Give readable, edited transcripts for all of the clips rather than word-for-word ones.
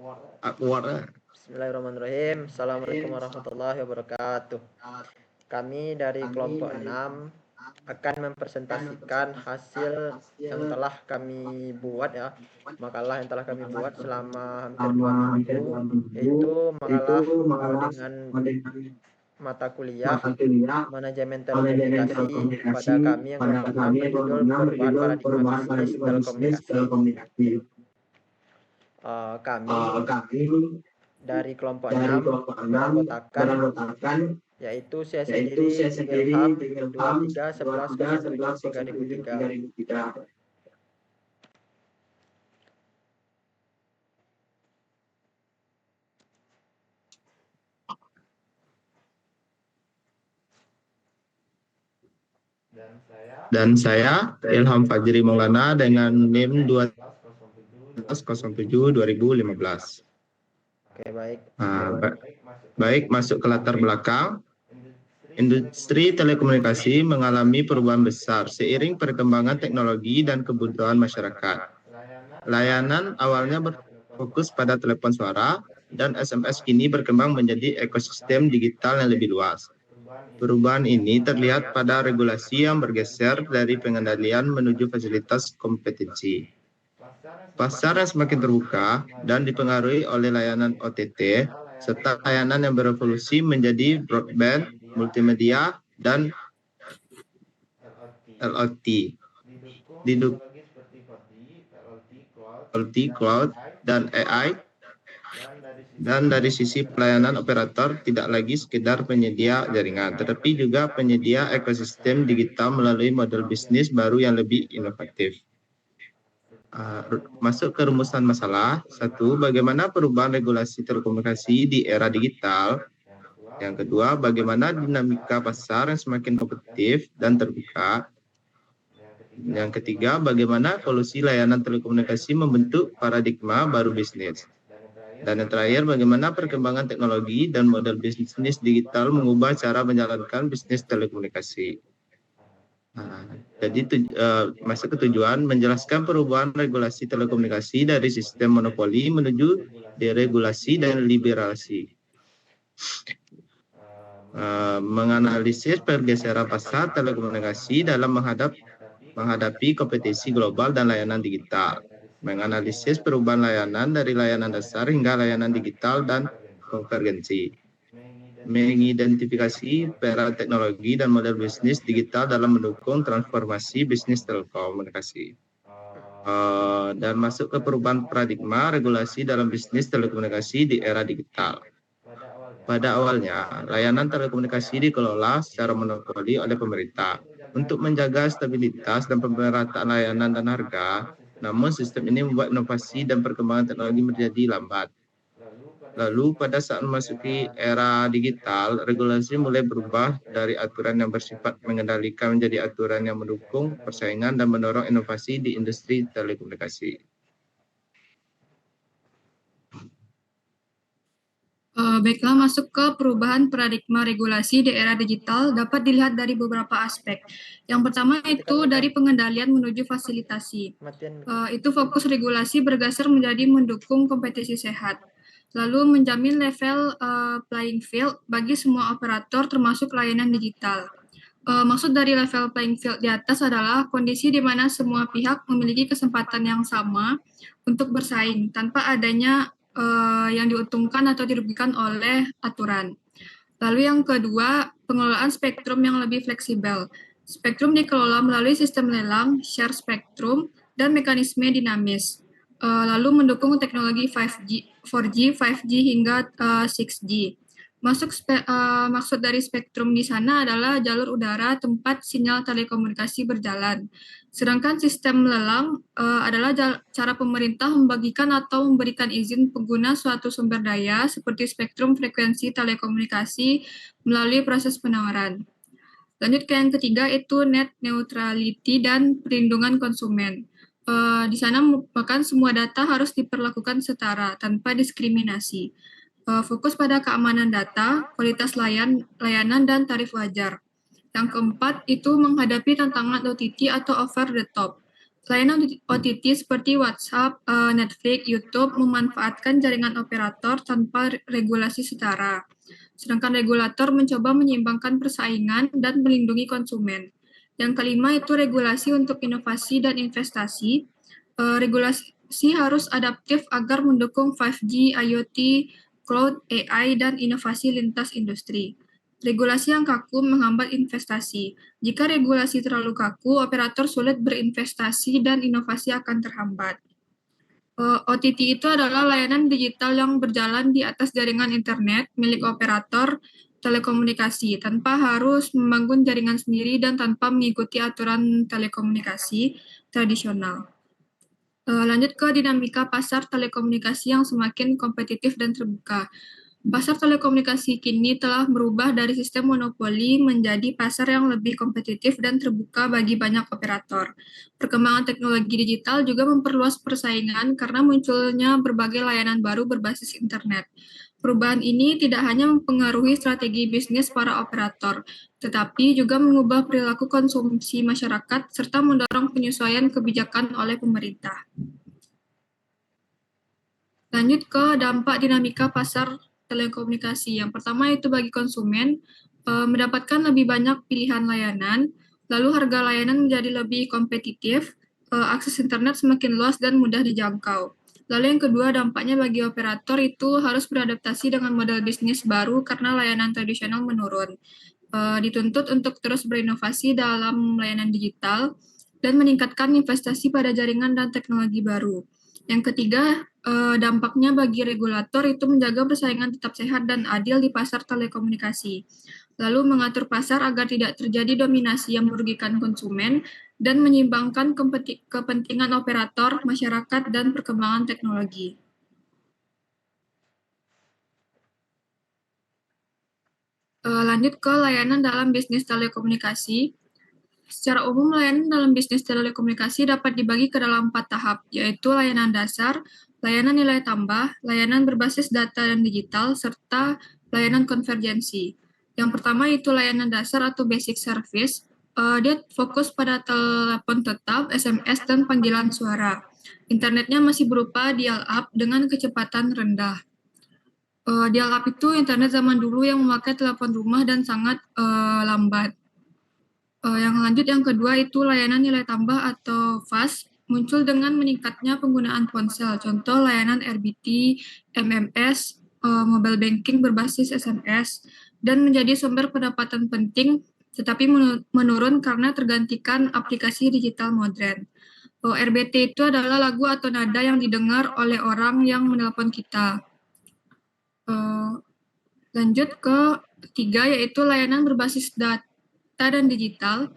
Bismillahirrahmanirrahim. Assalamualaikum warahmatullahi wabarakatuh. Kami dari kelompok 6 akan mempresentasikan hasil yang telah kami buat ya, makalah yang telah kami buat selama hampir 2 minggu, yaitu makalah dengan mata kuliah manajemen telekomunikasi pada kami yang kelompok 6 berjudul perubahan paradigma bisnis telekomunikasi. Kami dari kelompok 6 beranggotakan yaitu saya sendiri Ilham 2311073003. Dan saya Ilham Fajri Maulana dengan NIM 1207-2015. Oke, baik. Baik, masuk ke latar belakang. Industri telekomunikasi mengalami perubahan besar seiring perkembangan teknologi dan kebutuhan masyarakat. Layanan awalnya berfokus pada telepon suara dan SMS kini berkembang menjadi ekosistem digital yang lebih luas. Perubahan ini terlihat pada regulasi yang bergeser dari pengendalian menuju fasilitas kompetensi. Pasar yang semakin terbuka dan dipengaruhi oleh layanan OTT, serta layanan yang berevolusi menjadi broadband, multimedia, dan LOT. Didukung cloud dan AI, dan dari sisi pelayanan operator tidak lagi sekedar penyedia jaringan, tetapi juga penyedia ekosistem digital melalui model bisnis baru yang lebih inovatif. Masuk ke rumusan masalah. 1. Bagaimana perubahan regulasi telekomunikasi di era digital? Yang kedua, bagaimana dinamika pasar yang semakin kompetitif dan terbuka? Yang ketiga, bagaimana evolusi layanan telekomunikasi membentuk paradigma baru bisnis? Dan yang terakhir, bagaimana perkembangan teknologi dan model bisnis digital mengubah cara menjalankan bisnis telekomunikasi. Jadi masuk ke tujuan, menjelaskan perubahan regulasi telekomunikasi dari sistem monopoli menuju deregulasi dan liberalisasi. Menganalisis pergeseran pasar telekomunikasi dalam menghadapi kompetisi global dan layanan digital. Menganalisis perubahan layanan dari layanan dasar hingga layanan digital dan konvergensi. Mengidentifikasi peran teknologi dan model bisnis digital dalam mendukung transformasi bisnis telekomunikasi. Dan masuk ke perubahan paradigma regulasi dalam bisnis telekomunikasi di era digital. Pada awalnya, layanan telekomunikasi dikelola secara monopoli oleh pemerintah untuk menjaga stabilitas dan pemerataan layanan dan harga. Namun sistem ini membuat inovasi dan perkembangan teknologi menjadi lambat. Lalu pada saat memasuki era digital, regulasi mulai berubah dari aturan yang bersifat mengendalikan menjadi aturan yang mendukung persaingan dan mendorong inovasi di industri telekomunikasi. Baiklah, masuk ke perubahan paradigma regulasi di era digital dapat dilihat dari beberapa aspek. Yang pertama itu dari pengendalian menuju fasilitasi. Itu fokus regulasi bergeser menjadi mendukung kompetisi sehat. Lalu menjamin level playing field bagi semua operator termasuk layanan digital. Maksud dari level playing field di atas adalah kondisi di mana semua pihak memiliki kesempatan yang sama untuk bersaing tanpa adanya yang diuntungkan atau dirugikan oleh aturan. Lalu yang kedua, pengelolaan spektrum yang lebih fleksibel. Spektrum dikelola melalui sistem lelang, share spektrum, dan mekanisme dinamis. Lalu mendukung teknologi 5G, 4G, 5G hingga 6G. Maksud dari spektrum di sana adalah jalur udara tempat sinyal telekomunikasi berjalan. Sedangkan sistem lelang adalah cara pemerintah membagikan atau memberikan izin pengguna suatu sumber daya seperti spektrum frekuensi telekomunikasi melalui proses penawaran. Lanjut ke yang ketiga, itu net neutrality dan perlindungan konsumen. Di sana merupakan semua data harus diperlakukan setara tanpa diskriminasi. Fokus pada keamanan data, kualitas layanan, dan tarif wajar. Yang keempat itu menghadapi tantangan OTT atau over the top. Layanan OTT seperti WhatsApp, Netflix, YouTube memanfaatkan jaringan operator tanpa regulasi setara. Sedangkan regulator mencoba menyeimbangkan persaingan dan melindungi konsumen. Yang kelima itu regulasi untuk inovasi dan investasi. Regulasi harus adaptif agar mendukung 5G, IoT, cloud, AI, dan inovasi lintas industri. Regulasi yang kaku menghambat investasi. Jika regulasi terlalu kaku, operator sulit berinvestasi dan inovasi akan terhambat. OTT itu adalah layanan digital yang berjalan di atas jaringan internet milik operator telekomunikasi tanpa harus membangun jaringan sendiri dan tanpa mengikuti aturan telekomunikasi tradisional. Lanjut ke dinamika pasar telekomunikasi yang semakin kompetitif dan terbuka. Pasar telekomunikasi kini telah berubah dari sistem monopoli menjadi pasar yang lebih kompetitif dan terbuka bagi banyak operator. Perkembangan teknologi digital juga memperluas persaingan karena munculnya berbagai layanan baru berbasis internet. Perubahan ini tidak hanya mempengaruhi strategi bisnis para operator, tetapi juga mengubah perilaku konsumsi masyarakat serta mendorong penyesuaian kebijakan oleh pemerintah. Lanjut ke dampak dinamika pasar telekomunikasi. Yang pertama itu bagi konsumen, mendapatkan lebih banyak pilihan layanan, lalu harga layanan menjadi lebih kompetitif, akses internet semakin luas dan mudah dijangkau. Lalu yang kedua, dampaknya bagi operator itu harus beradaptasi dengan model bisnis baru karena layanan tradisional menurun. Dituntut untuk terus berinovasi dalam layanan digital dan meningkatkan investasi pada jaringan dan teknologi baru. Yang ketiga, dampaknya bagi regulator itu menjaga persaingan tetap sehat dan adil di pasar telekomunikasi. Lalu mengatur pasar agar tidak terjadi dominasi yang merugikan konsumen dan menyeimbangkan kepentingan operator, masyarakat, dan perkembangan teknologi. Lanjut ke layanan dalam bisnis telekomunikasi. Secara umum, layanan dalam bisnis telekomunikasi dapat dibagi ke dalam 4 tahap, yaitu layanan dasar, layanan nilai tambah, layanan berbasis data dan digital, serta layanan konvergensi. Yang pertama itu layanan dasar atau basic service. Dia fokus pada telepon tetap, SMS, dan panggilan suara. Internetnya masih berupa dial-up dengan kecepatan rendah. Dial-up itu internet zaman dulu yang memakai telepon rumah dan sangat lambat. Yang lanjut yang kedua itu layanan nilai tambah atau FAST muncul dengan meningkatnya penggunaan ponsel. Contoh layanan RBT, MMS, mobile banking berbasis SMS, dan menjadi sumber pendapatan penting, tetapi menurun karena tergantikan aplikasi digital modern. RBT itu adalah lagu atau nada yang didengar oleh orang yang menelpon kita. Lanjut ke ketiga yaitu layanan berbasis data dan digital.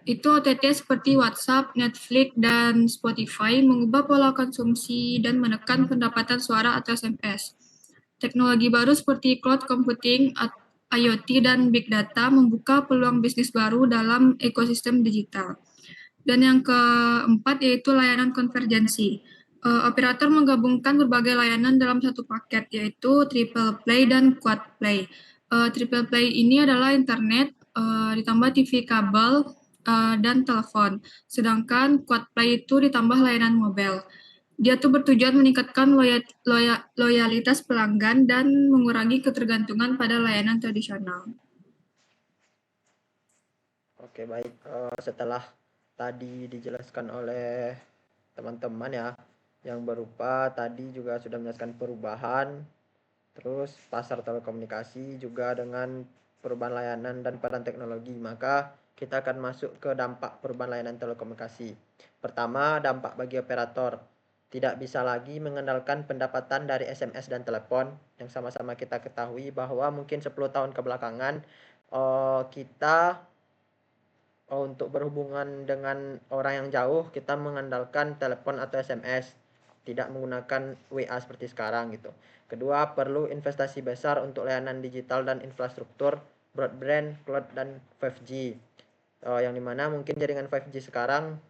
Itu OTT seperti WhatsApp, Netflix, dan Spotify mengubah pola konsumsi dan menekan pendapatan suara atau SMS. Teknologi baru seperti cloud computing, IoT, dan big data membuka peluang bisnis baru dalam ekosistem digital. Dan yang keempat yaitu layanan konvergensi. Operator menggabungkan berbagai layanan dalam satu paket, yaitu triple play dan quad play. Triple play ini adalah internet, ditambah TV kabel, dan telepon. Sedangkan quad play itu ditambah layanan mobile. Dia tuh bertujuan meningkatkan loyalitas pelanggan dan mengurangi ketergantungan pada layanan tradisional. Oke, baik. Setelah tadi dijelaskan oleh teman-teman ya, yang berupa tadi juga sudah menjelaskan perubahan, terus pasar telekomunikasi juga dengan perubahan layanan dan peran teknologi. Maka kita akan masuk ke dampak perubahan layanan telekomunikasi. Pertama, dampak bagi operator. Tidak bisa lagi mengandalkan pendapatan dari SMS dan telepon, yang sama-sama kita ketahui bahwa mungkin 10 tahun kebelakangan kita untuk berhubungan dengan orang yang jauh kita mengandalkan telepon atau SMS, tidak menggunakan WA seperti sekarang gitu. Kedua, perlu investasi besar untuk layanan digital dan infrastruktur broadband, cloud, dan 5G. Yang dimana mungkin jaringan 5G sekarang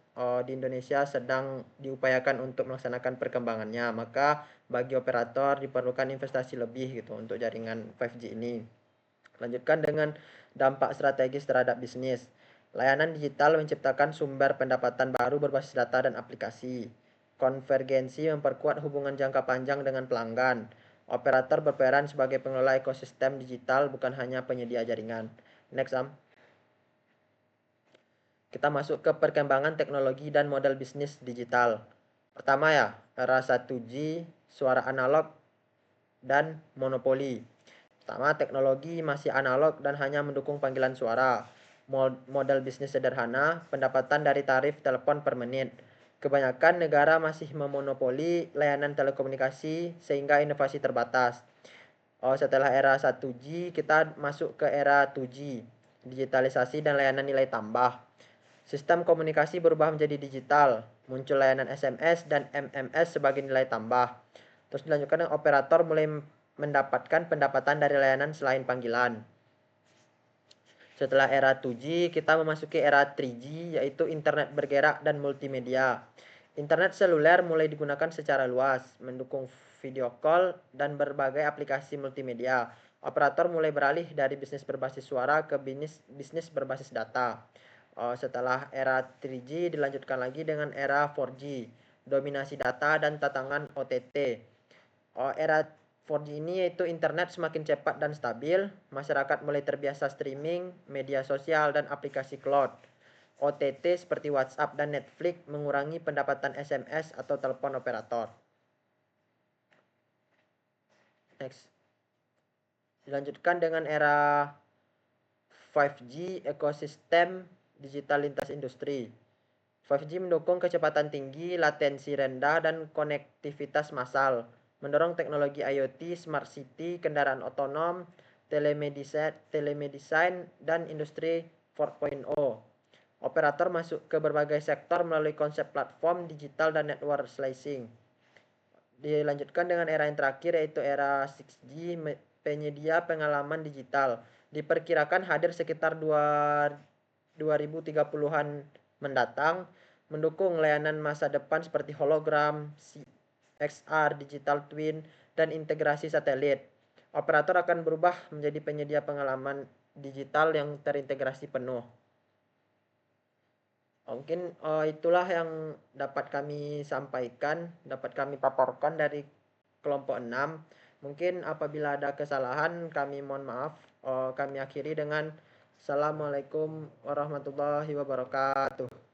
di Indonesia sedang diupayakan untuk melaksanakan perkembangannya. Maka bagi operator diperlukan investasi lebih gitu untuk jaringan 5G ini. Lanjutkan dengan dampak strategis terhadap bisnis. Layanan digital menciptakan sumber pendapatan baru berbasis data dan aplikasi. Konvergensi memperkuat hubungan jangka panjang dengan pelanggan. Operator berperan sebagai pengelola ekosistem digital, bukan hanya penyedia jaringan. Next, Am. Kita masuk ke perkembangan teknologi dan model bisnis digital. Pertama ya, era 1G, suara analog dan monopoli. Pertama, teknologi masih analog dan hanya mendukung panggilan suara. Model bisnis sederhana, pendapatan dari tarif telepon per menit. Kebanyakan negara masih memonopoli layanan telekomunikasi sehingga inovasi terbatas. Setelah era 1G, kita masuk ke era 2G, digitalisasi dan layanan nilai tambah. Sistem komunikasi berubah menjadi digital, muncul layanan SMS dan MMS sebagai nilai tambah. Terus dilanjutkan dengan operator mulai mendapatkan pendapatan dari layanan selain panggilan. Setelah era 2G, kita memasuki era 3G, yaitu internet bergerak dan multimedia. Internet seluler mulai digunakan secara luas, mendukung video call dan berbagai aplikasi multimedia. Operator mulai beralih dari bisnis berbasis suara ke bisnis berbasis data. Setelah era 3G dilanjutkan lagi dengan era 4G, dominasi data dan tantangan OTT. Era 4G ini yaitu internet semakin cepat dan stabil, masyarakat mulai terbiasa streaming, media sosial dan aplikasi cloud. OTT seperti WhatsApp dan Netflix mengurangi pendapatan SMS atau telepon operator. Next. Dilanjutkan dengan era 5G, ekosistem digital lintas industri. 5G mendukung kecepatan tinggi, latensi rendah, dan konektivitas massal. Mendorong teknologi IoT, smart city, kendaraan otonom, telemedicine, dan industri 4.0. Operator masuk ke berbagai sektor melalui konsep platform digital dan network slicing. Dilanjutkan dengan era yang terakhir yaitu era 6G, penyedia pengalaman digital. Diperkirakan hadir sekitar 2030-an mendatang, mendukung layanan masa depan seperti hologram, XR, digital twin, dan integrasi satelit. Operator akan berubah menjadi penyedia pengalaman digital yang terintegrasi penuh. Mungkin itulah yang dapat kami sampaikan, dapat kami paparkan dari kelompok 6. Mungkin apabila ada kesalahan kami mohon maaf. Kami akhiri dengan Assalamualaikum warahmatullahi wabarakatuh.